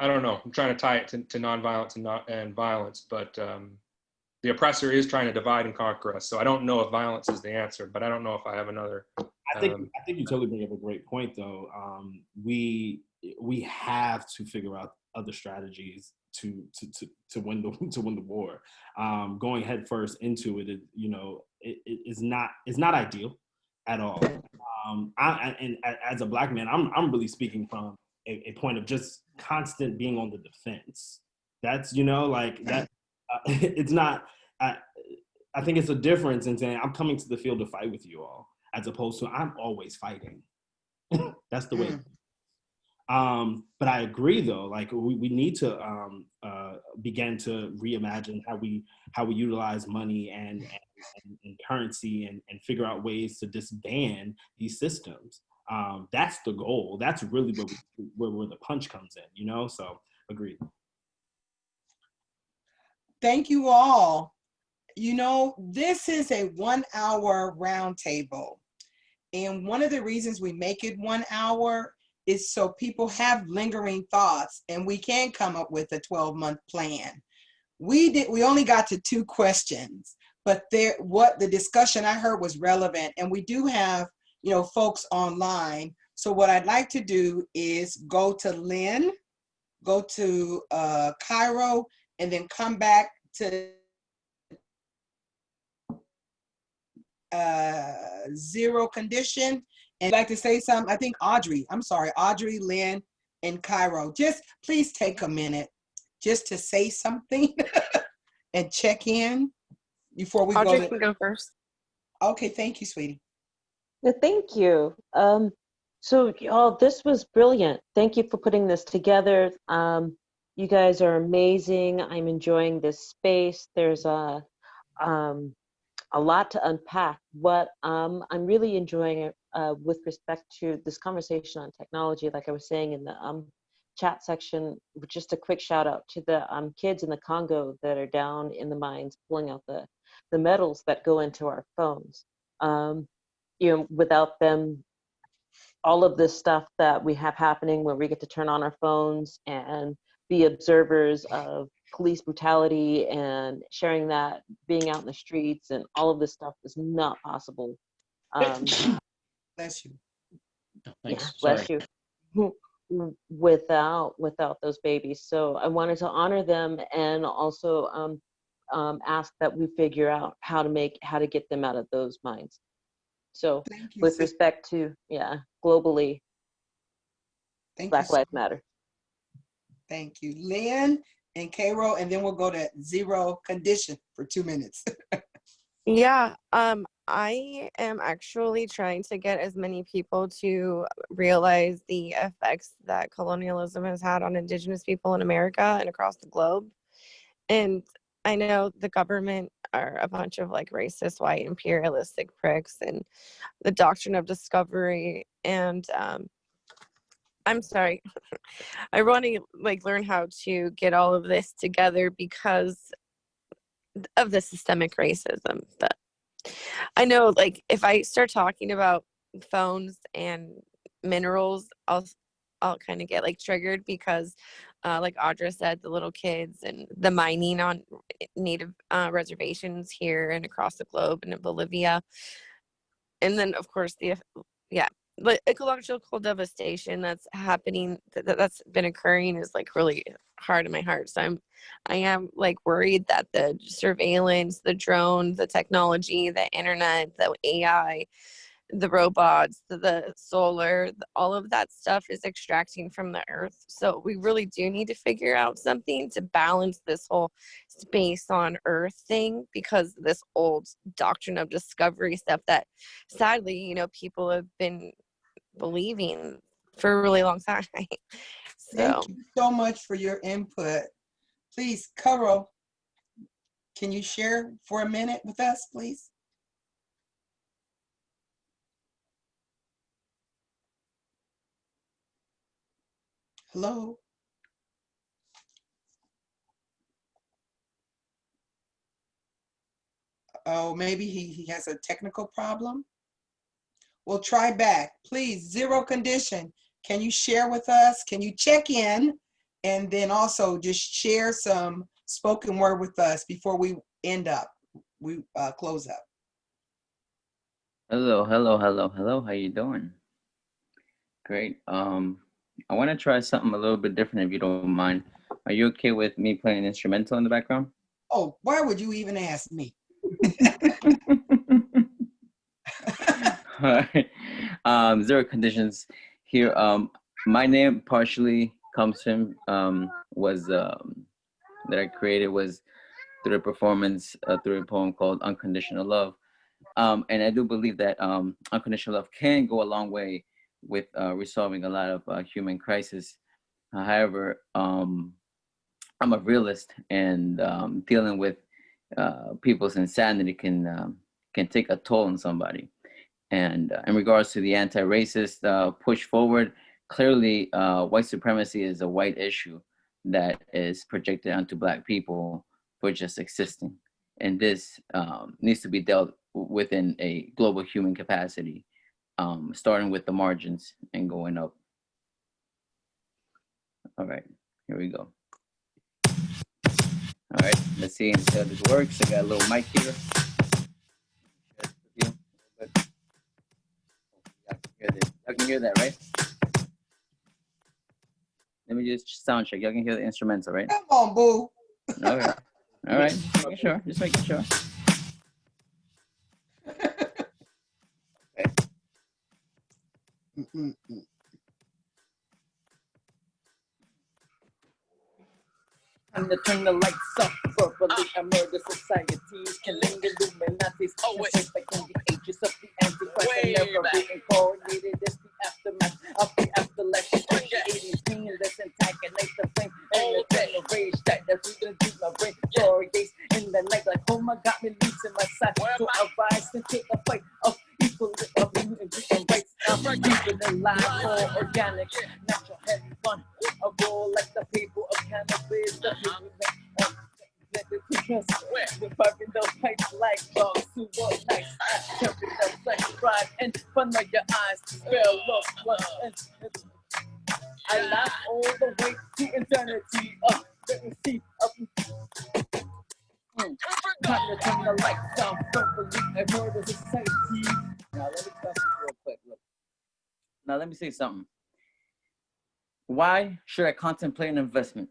don't know. I'm trying to tie it to nonviolence and violence, but the oppressor is trying to divide and conquer us. So I don't know if violence is the answer, but I don't know if I have another. I think you totally bring up a great point, though. We have to figure out other strategies to win the war. Going head first into it, it's not ideal at all. And as a Black man, I'm really speaking from a point of just constant being on the defense. That's like that. It's not. I think it's a difference in saying I'm coming to the field to fight with you all, as opposed to I'm always fighting. That's the way. But I agree, though. Like we need to begin to reimagine how we utilize money and currency and figure out ways to disband these systems. That's the goal. That's really where the punch comes in. So agreed. Thank you all. This is a 1 hour roundtable. And one of the reasons we make it 1 hour is so people have lingering thoughts and we can come up with a 12-month plan. We only got to 2 questions, but what the discussion I heard was relevant, and we do have, folks online. So what I'd like to do is go to Lynn, go to Cairo, and then come back to Zero Condition. And I'd like to say something. I think Audrey, Lynn, and Cairo. Just please take a minute just to say something and check in before we Audrey can go first. Okay, thank you, sweetie. Thank you. So y'all, this was brilliant. Thank you for putting this together. You guys are amazing. I'm enjoying this space. There's a lot to unpack. What I'm really enjoying it with respect to this conversation on technology, like I was saying in the chat section, just a quick shout out to the kids in the Congo that are down in the mines pulling out the metals that go into our phones. Without them, all of this stuff that we have happening where we get to turn on our phones and be observers of police brutality and sharing that, being out in the streets and all of this stuff is not possible. Bless you. Oh, thanks. Yeah, bless you. Without those babies. So I wanted to honor them and also ask that we figure out how to get them out of those minds. So with respect to, globally, Black Lives Matter. Thank you. Lynn and Cairo, and then we'll go to Zero Condition for 2 minutes. Yeah, I am actually trying to get as many people to realize the effects that colonialism has had on Indigenous people in America and across the globe. And I know the government are a bunch of like racist, white, imperialistic pricks, and the doctrine of discovery. And I'm sorry, I want to like learn how to get all of this together because of the systemic racism. But I know, like, if I start talking about phones and minerals, I'll kind of get like triggered because, like Audra said, the little kids and the mining on native reservations here and across the globe and in Bolivia, and then of course the ecological devastation that's happening, that's been occurring, is like really hard in my heart. So I am like worried that the surveillance, the drone, the technology, the internet, the AI, the robots, the solar, all of that stuff is extracting from the earth. So we really do need to figure out something to balance this whole space on earth thing, because this old doctrine of discovery stuff that sadly, you know, people have been believing for a really long time. Thank you so much for your input. Please, Carol, can you share for a minute with us, please? Hello? Oh, maybe he has a technical problem. We'll try back. Please, Zero Condition. Can you share with us? Can you check in? And then also just share some spoken word with us before we close up. Hello. How you doing? Great. I want to try something a little bit different if you don't mind. Are you okay with me playing an instrumental in the background? Oh, why would you even ask me? All right. Zero Conditions here. My name partially comes from that I created was through a performance through a poem called Unconditional Love. And I do believe that unconditional love can go a long way with resolving a lot of human crisis. However, I'm a realist, and dealing with people's insanity can take a toll on somebody. And in regards to the anti-racist push forward, clearly white supremacy is a white issue that is projected onto Black people for just existing. And this needs to be dealt within a global human capacity, starting with the margins and going up. All right, here we go. All right, let's see how this works. I got a little mic here. Y'all can hear that, right? Let me just sound check. Y'all can hear the instrumental, right? Come on, boo. All right. All right. Just making sure. Okay. Time to turn the lights off. Verbally, I murder societies, killing Illuminatis. Always making the ages of the Antichrist and never being coordinated. It's the aftermath of the afterlife. Creating painless antagonize the flame and the eternal rage that rooted deep my brain. Glory days in the night, like oh my God, me losing my sight. So I rise and take a fight of equal of human rights. I'm keeping it alive for organic, natural, heavy fun. I roll like the people of cannabis. The people that let the trust. We're popping those pipes like dogs who were nice. Jumping the flesh, pride, and fun of your eyes. Spell love, once I laugh all the way to eternity. Let me see up a murder society. Now let me stop this real quick. Look. Now let me say something. Why should I contemplate an investment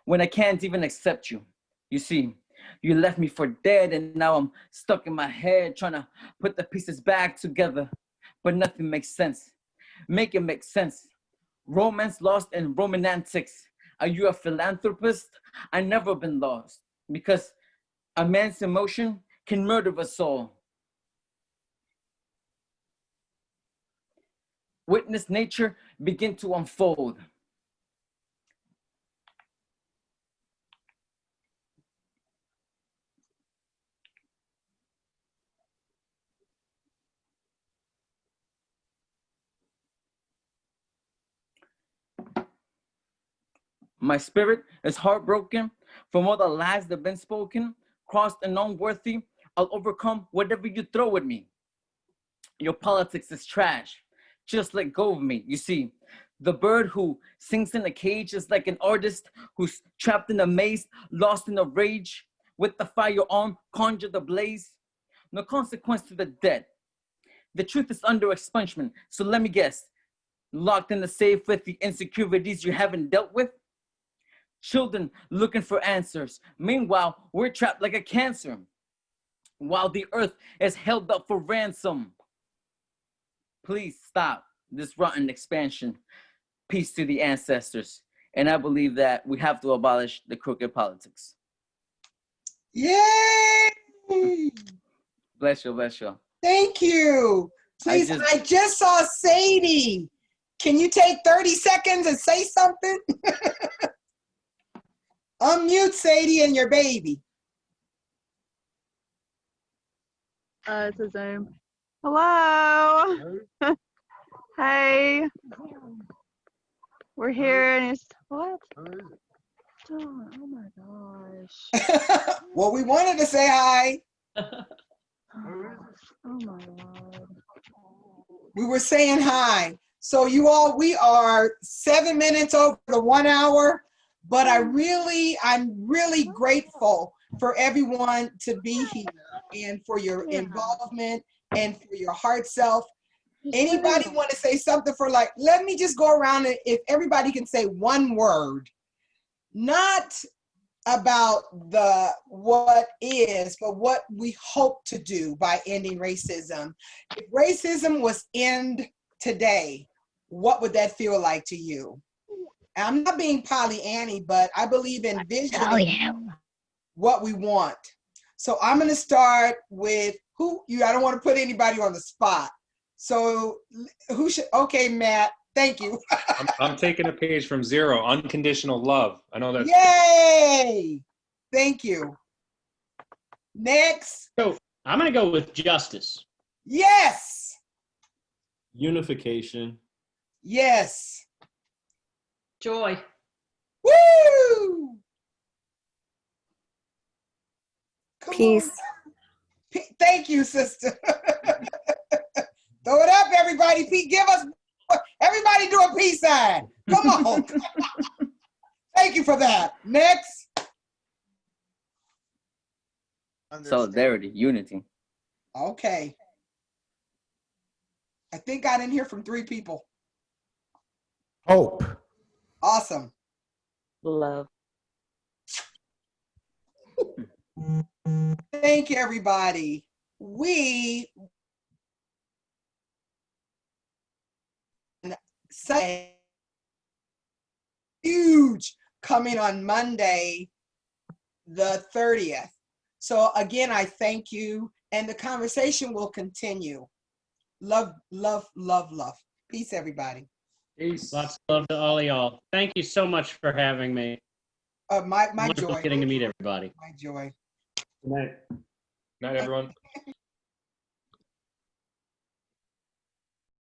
when I can't even accept you? You see, you left me for dead, and now I'm stuck in my head trying to put the pieces back together, but nothing makes sense. Make it make sense. Romance lost in Roman antics. Are you a philanthropist? I never been lost, because a man's emotion can murder a soul. Witness nature begin to unfold. My spirit is heartbroken from all the lies that have been spoken, crossed and unworthy. I'll overcome whatever you throw at me. Your politics is trash. Just let go of me. You see, the bird who sings in a cage is like an artist who's trapped in a maze, lost in a rage. With the firearm, conjure the blaze. No consequence to the dead. The truth is under expungement. So let me guess, locked in the safe with the insecurities you haven't dealt with? Children looking for answers. Meanwhile, we're trapped like a cancer, while the earth is held up for ransom. Please stop this rotten expansion. Peace to the ancestors. And I believe that we have to abolish the crooked politics. Yay! Bless you, bless you. Thank you. Please, I just saw Sadie. Can you take 30 seconds and say something? Unmute Sadie and your baby. It's a Zoom. Hello. Hey. We're here and it's what? Oh my gosh. Well, we wanted to say hi. Oh my God. We were saying hi. So you all, we are 7 minutes over the 1 hour, but I'm really grateful for everyone to be here and for your involvement and for your heart self. Anybody want to say something for like, let me just go around and if everybody can say one word, not about the what is, but what we hope to do by ending racism. If racism was end today, what would that feel like to you? I'm not being Pollyanny, but I believe in visioning what we want. So I'm going to start with I don't want to put anybody on the spot. So who should, okay, Matt, thank you. I'm taking a page from Zero, unconditional love. I know that. Yay! Thank you. Next. So I'm going to go with justice. Yes. Unification. Yes. Joy. Woo! Come Peace. On. Thank you, sister. Throw it up, everybody. Give us, everybody do a peace sign. Come on. Thank you for that. Next. Solidarity, unity. Okay. I think I didn't hear from 3 people. Hope. Awesome. Love. Thank you, everybody. We say huge coming on Monday, the 30th. So again, I thank you, and the conversation will continue. Love, love, love, love. Peace, everybody. Peace. Lots of love to all of y'all. Thank you so much for having me. My Wonderful joy. getting to meet everybody. My joy. Good night. Night, everyone.